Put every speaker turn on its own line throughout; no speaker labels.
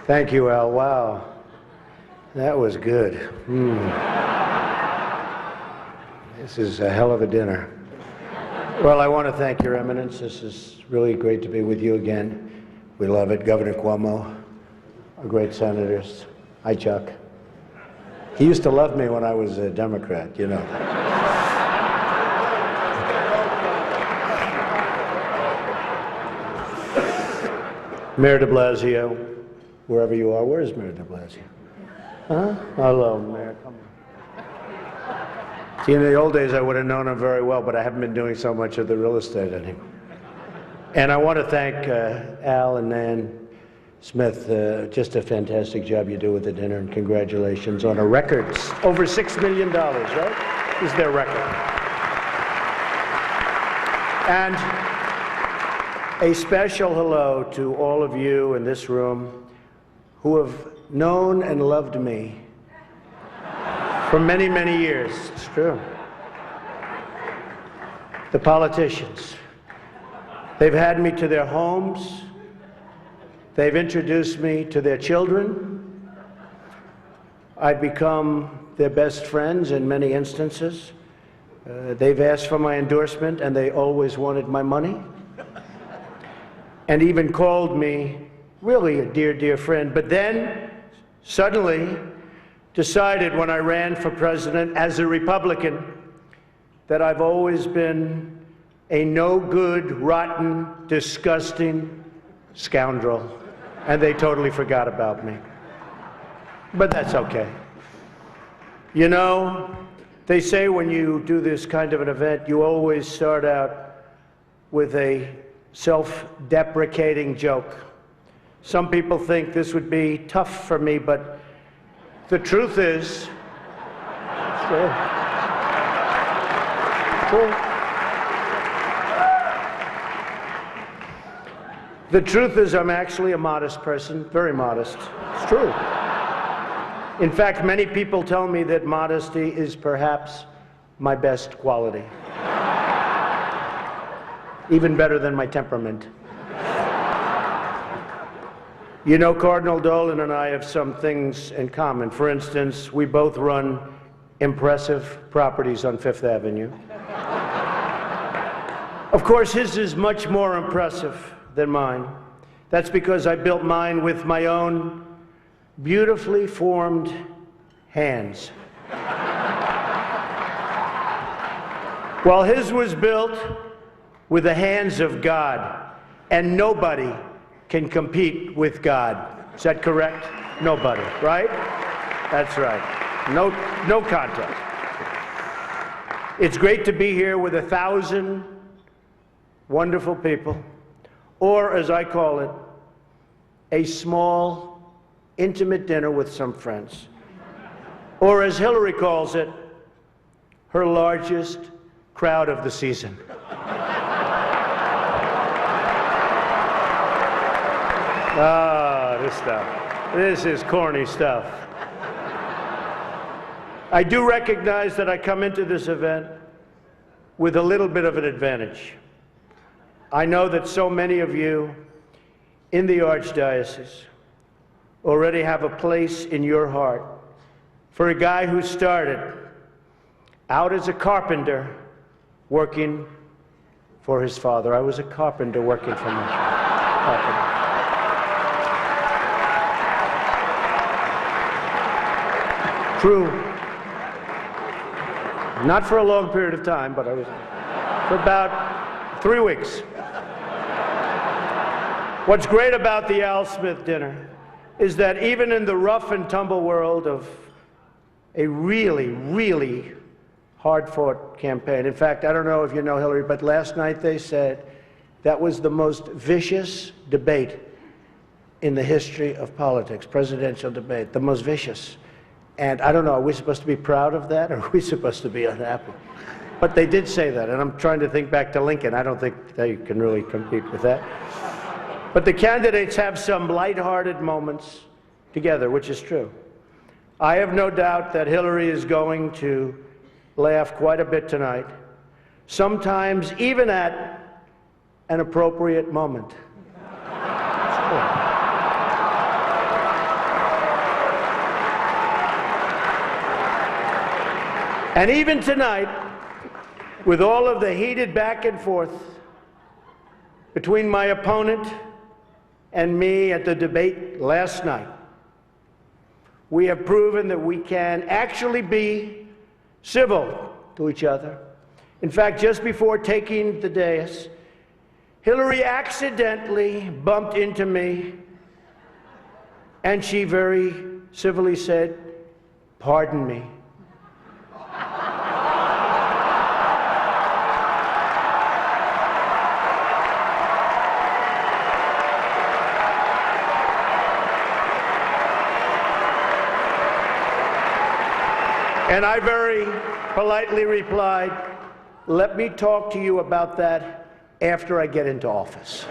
Thank you, Al. Wow. That was good. This is a hell of a dinner. Well, I want to thank Your Eminence. This is really great to be with you again. We love it. Governor Cuomo, our great senators. Hi, Chuck. He used to love me when I was a Democrat, you know. Mayor de Blasio, wherever you are. Where is Mayor de Blasio? Huh? Hello, Mayor. Come on. See, in the old days, I would have known him very well, but I haven't been doing so much of the real estate anymore. And I want to thank Al and Nan Smith. Just a fantastic job you do with the dinner, and congratulations on a record. Over $6 million, right? Is their record. And a special hello to all of you in this room who have known and loved me for many, many years. It's true. The politicians. They've had me to their homes. They've introduced me to their children. I've become their best friends in many instances. They've asked for my endorsement, and they always wanted my money. And even called me really a dear, dear friend. But then, suddenly, decided when I ran for president as a Republican that I've always been a no-good, rotten, disgusting scoundrel. And they totally forgot about me. But that's okay. You know, they say when you do this kind of an event, you always start out with a self-deprecating joke. Some people think this would be tough for me, but the truth is, it's true. It's true. The truth is I'm actually a modest person, very modest. It's true. In fact, many people tell me that modesty is perhaps my best quality. Even better than my temperament. You know, Cardinal Dolan and I have some things in common. For instance, we both run impressive properties on Fifth Avenue. Of course, his is much more impressive than mine. That's because I built mine with my own beautifully formed hands. While his was built with the hands of God, and nobody can compete with God. Is that correct? Nobody, right? That's right. No contest. It's great to be here with 1,000 wonderful people, or as I call it, a small, intimate dinner with some friends. Or as Hillary calls it, her largest crowd of the season. Ah, this stuff. This is corny stuff. I do recognize that I come into this event with a little bit of an advantage. I know that so many of you in the Archdiocese already have a place in your heart for a guy who started out as a carpenter working for his father. I was a carpenter working for my father. True. Not for a long period of time, but I was for about 3 weeks. What's great about the Al Smith dinner is that even in the rough and tumble world of a really, really hard-fought campaign. In fact, I don't know if you know Hillary, but last night they said that was the most vicious debate in the history of politics, presidential debate, the most vicious. And I don't know, are we supposed to be proud of that, or are we supposed to be unhappy? But they did say that, and I'm trying to think back to Lincoln. I don't think they can really compete with that. But the candidates have some lighthearted moments together, which is true. I have no doubt that Hillary is going to laugh quite a bit tonight, sometimes even at an appropriate moment. And even tonight, with all of the heated back and forth between my opponent and me at the debate last night, we have proven that we can actually be civil to each other. In fact, just before taking the dais, Hillary accidentally bumped into me, and she very civilly said, "Pardon me." And I very politely replied, "Let me talk to you about that after I get into office."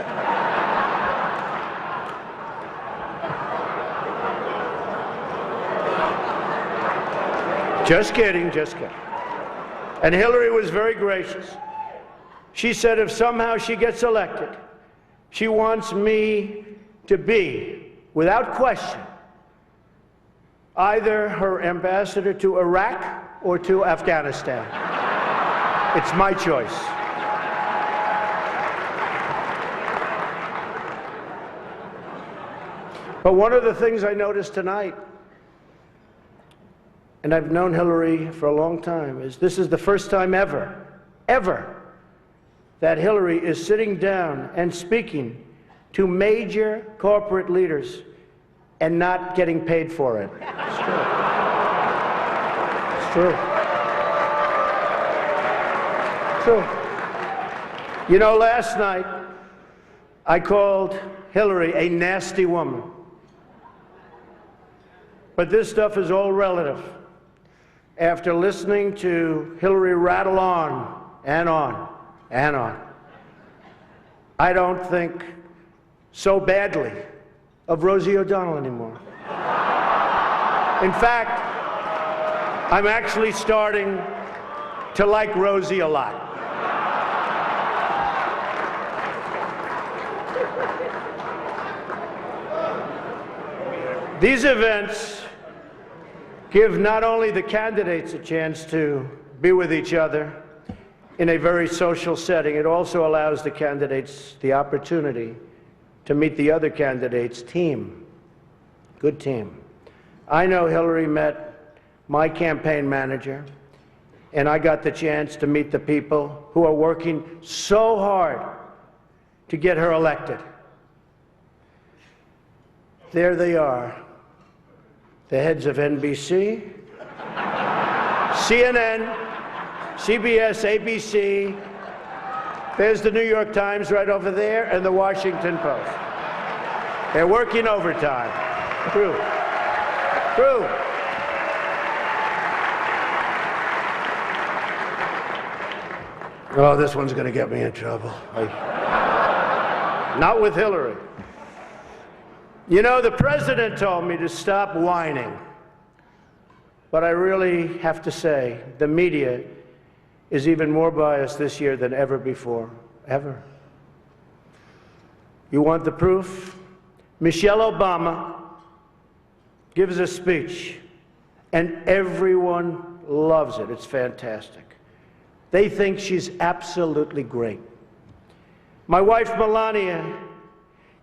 Just kidding, just kidding. And Hillary was very gracious. She said if somehow she gets elected, she wants me to be, without question, either her ambassador to Iraq or to Afghanistan. It's my choice. But one of the things I noticed tonight, and I've known Hillary for a long time, is this is the first time ever, that Hillary is sitting down and speaking to major corporate leaders and not getting paid for it. It's true. It's true. It's true. You know, last night, I called Hillary a nasty woman. But this stuff is all relative. After listening to Hillary rattle on and on and on, I don't think so badly of Rosie O'Donnell anymore. In fact, I'm actually starting to like Rosie a lot. These events give not only the candidates a chance to be with each other in a very social setting, it also allows the candidates the opportunity to meet the other candidates' team. Good team. I know Hillary met my campaign manager, and I got the chance to meet the people who are working so hard to get her elected. There they are, the heads of NBC, CNN, CBS, ABC. There's the New York Times right over there, and the Washington Post. They're working overtime. True. True. Oh, this one's going to get me in trouble. Not with Hillary. You know, the president told me to stop whining. But I really have to say, the media is even more biased this year than ever before. Ever. You want the proof? Michelle Obama gives a speech, and everyone loves it. It's fantastic. They think she's absolutely great. My wife, Melania,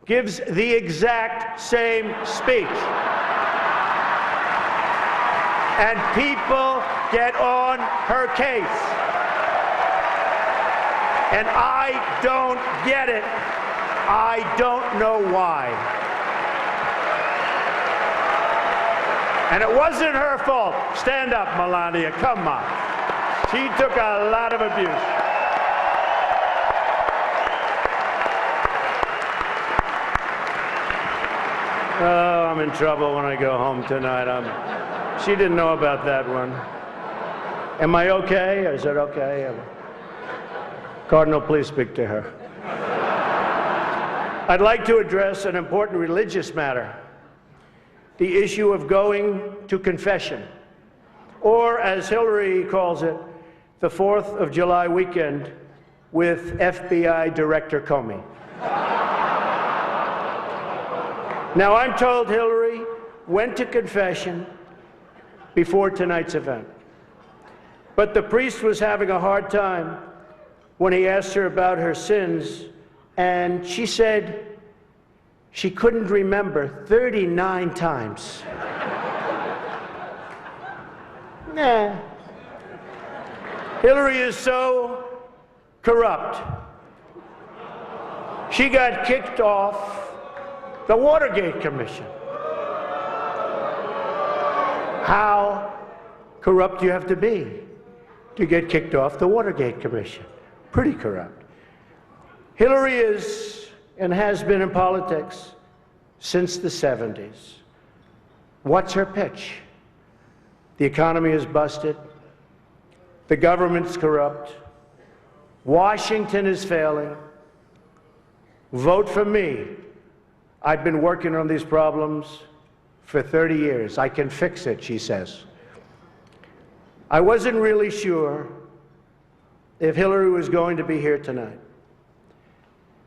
gives the exact same speech. And people get on her case. And I don't get it. I don't know why. And it wasn't her fault. Stand up, Melania. Come on. She took a lot of abuse. Oh, I'm in trouble when I go home tonight. She didn't know about that one. Am I okay? Is it okay? Cardinal, please speak to her. I'd like to address an important religious matter, the issue of going to confession, or as Hillary calls it, the 4th of July weekend with FBI Director Comey. Now, I'm told Hillary went to confession before tonight's event. But the priest was having a hard time when he asked her about her sins, and she said she couldn't remember 39 times. Nah. Hillary is so corrupt. She got kicked off the Watergate Commission. How corrupt do you have to be to get kicked off the Watergate Commission? Pretty corrupt. Hillary is and has been in politics since the 70s. What's her pitch? The economy is busted. The government's corrupt. Washington is failing. Vote for me. I've been working on these problems for 30 years. I can fix it, she says. I wasn't really sure if Hillary was going to be here tonight,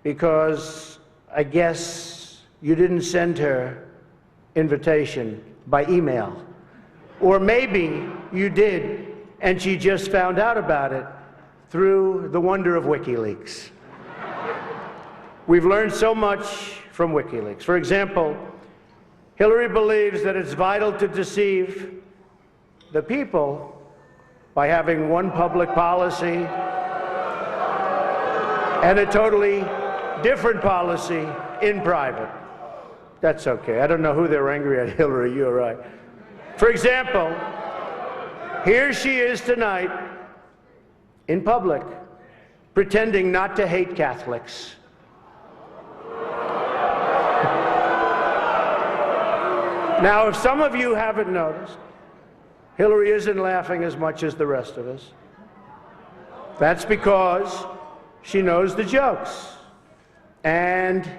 because I guess you didn't send her invitation by email. Or maybe you did, and she just found out about it through the wonder of WikiLeaks. We've learned so much from WikiLeaks. For example, Hillary believes that it's vital to deceive the people by having one public policy and a totally different policy in private. That's okay. I don't know who they're angry at, Hillary, you're right. For example, here she is tonight in public pretending not to hate Catholics. Now, if some of you haven't noticed, Hillary isn't laughing as much as the rest of us. That's because she knows the jokes. And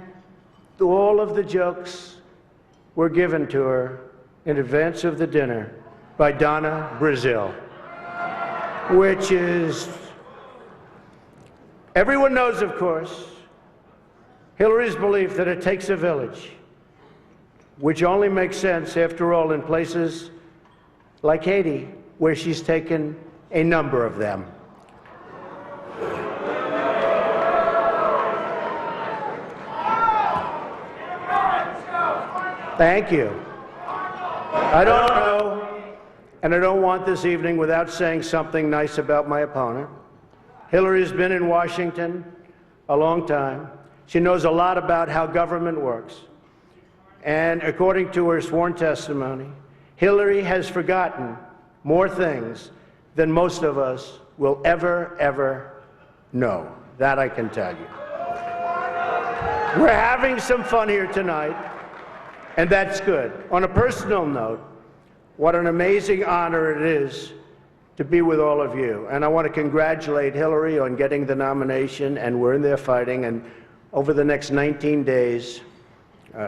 all of the jokes were given to her in advance of the dinner by Donna Brazil, which is, everyone knows, of course, Hillary's belief that it takes a village, which only makes sense, after all, in places like Haiti, where she's taken a number of them. Thank you. I don't know, and I don't want this evening without saying something nice about my opponent. Hillary's been in Washington a long time. She knows a lot about how government works. And according to her sworn testimony, Hillary has forgotten more things than most of us will ever know. That I can tell you. We're having some fun here tonight, and that's good. On a personal note, what an amazing honor it is to be with all of you. And I want to congratulate Hillary on getting the nomination, and we're in there fighting, and over the next 19 days,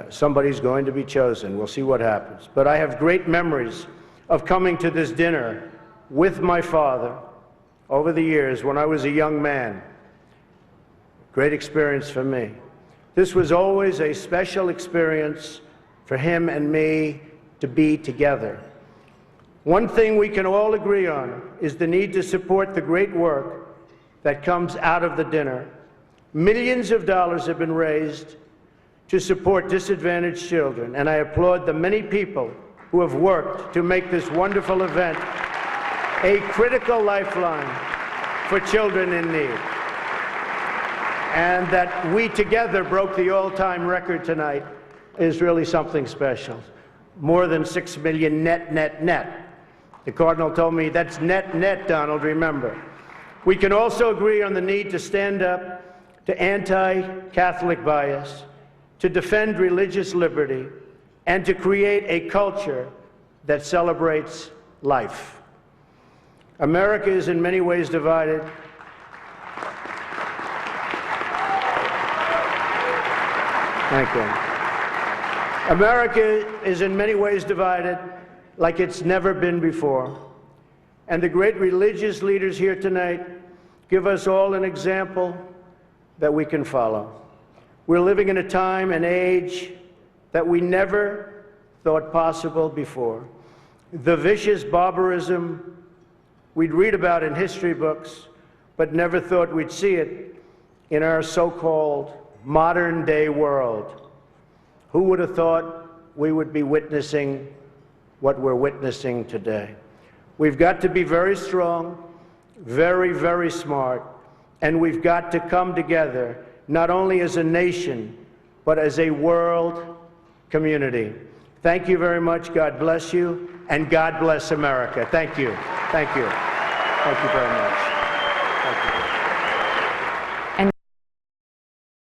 somebody's going to be chosen. We'll see what happens. But I have great memories of coming to this dinner with my father over the years when I was a young man. Great experience for me. This was always a special experience for him and me to be together. One thing we can all agree on is the need to support the great work that comes out of the dinner. Millions of dollars have been raised to support disadvantaged children, and I applaud the many people who have worked to make this wonderful event a critical lifeline for children in need. And that we together broke the all-time record tonight is really something special. More than 6 million net. The Cardinal told me that's net, Donald, remember. We can also agree on the need to stand up to anti-Catholic bias, to defend religious liberty, and to create a culture that celebrates life. America is in many ways divided. Thank you. America is in many ways divided like it's never been before. And the great religious leaders here tonight give us all an example that we can follow. We're living in a time and age that we never thought possible before. The vicious barbarism we'd read about in history books, but never thought we'd see it in our so-called modern-day world. Who would have thought we would be witnessing what we're witnessing today? We've got to be very strong, very, very smart, and we've got to come together, not only as a nation, but as a world community. Thank you very much. God bless you, and God bless America. Thank you. Thank you. Thank you very much.